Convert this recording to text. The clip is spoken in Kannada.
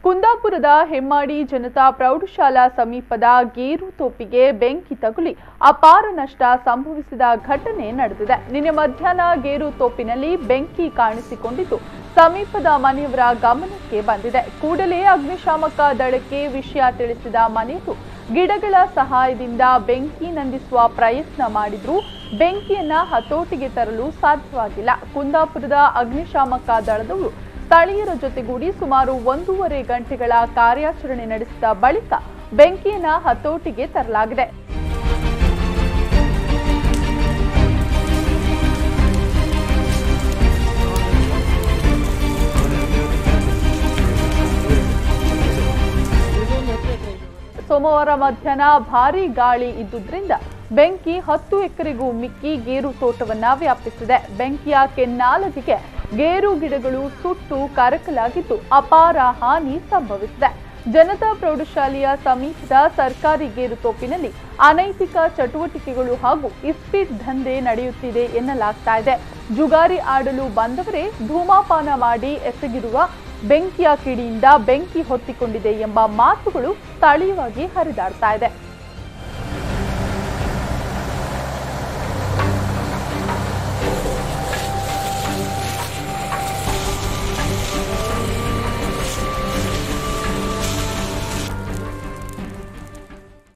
ಕುಂದಾಪುರದ ಹೆಮ್ಮಾಡಿ ಜನತಾ ಪ್ರೌಢಶಾಲಾ ಸಮೀಪದ ಗೇರು ತೋಪಿಗೆ ಬೆಂಕಿ ತಗುಲಿ ಅಪಾರ ನಷ್ಟ ಸಂಭವಿಸಿದ ಘಟನೆ ನಡೆದಿದೆ. ನಿನ್ನೆ ಮಧ್ಯಾಹ್ನ ಗೇರು ತೋಪಿನಲ್ಲಿ ಬೆಂಕಿ ಕಾಣಿಸಿಕೊಂಡಿದ್ದು ಸಮೀಪದ ಮನೆಯವರ ಗಮನಕ್ಕೆ ಬಂದಿದೆ. ಕೂಡಲೇ ಅಗ್ನಿಶಾಮಕ ದಳಕ್ಕೆ ವಿಷಯ ತಿಳಿಸಿದ ಮನೆಯವರು ಗಿಡಗಳ ಸಹಾಯದಿಂದ ಬೆಂಕಿ ನಂದಿಸುವ ಪ್ರಯತ್ನ ಮಾಡಿದ್ರು. ಬೆಂಕಿಯನ್ನ ಹತೋಟಿಗೆ ತರಲು ಸಾಧ್ಯವಾಗಿಲ್ಲ. ಕುಂದಾಪುರದ ಅಗ್ನಿಶಾಮಕ ದಳದವರು ಸ್ಥಳೀಯರ ಜೊತೆಗೂಡಿ ಸುಮಾರು 1.5 ಗಂಟೆಗಳ ಕಾರ್ಯಾಚರಣೆ ನಡೆಸಿದ ಬಳಿಕ ಬೆಂಕಿಯನ್ನ ಹತೋಟಿಗೆ ತರಲಾಗಿದೆ. ಸೋಮವಾರ ಮಧ್ಯಾಹ್ನ ಭಾರೀ ಗಾಳಿ ಇದ್ದುದರಿಂದ ಬೆಂಕಿ 10 ಎಕರೆಗೂ ಮಿಕ್ಕಿ ಗೇರು ತೋಟವನ್ನ ವ್ಯಾಪಿಸಿದೆ. ಬೆಂಕಿಯ ಕೆನ್ನಾಲಗೆಗೆ ಗೇರು ಗಿಡಗಳು ಸುಟ್ಟು ಕರಕಲಾಗಿದ್ದು ಅಪಾರ ಹಾನಿ ಸಂಭವಿಸಿದೆ. ಜನತಾ ಪ್ರೌಢಶಾಲೆಯ ಸಮೀಪದ ಸರ್ಕಾರಿ ಗೇರು ತೋಪಿನಲ್ಲಿ ಅನೈತಿಕ ಚಟುವಟಿಕೆಗಳು ಹಾಗೂ ಇಸ್ಪೀಟ್ ದಂಧೆ ನಡೆಯುತ್ತಿದೆ ಎನ್ನಲಾಗ್ತಾ ಇದೆ. ಜುಗಾರಿ ಆಡಲು ಬಂದವರೇ ಧೂಮಪಾನ ಮಾಡಿ ಎಸಗಿರುವ ಬೆಂಕಿಯ ಕಿಡಿಯಿಂದ ಬೆಂಕಿ ಹೊತ್ತಿಕೊಂಡಿದೆ ಎಂಬ ಮಾತುಗಳು ಸ್ಥಳೀಯವಾಗಿ ಹರಿದಾಡ್ತಾ ಇದೆ.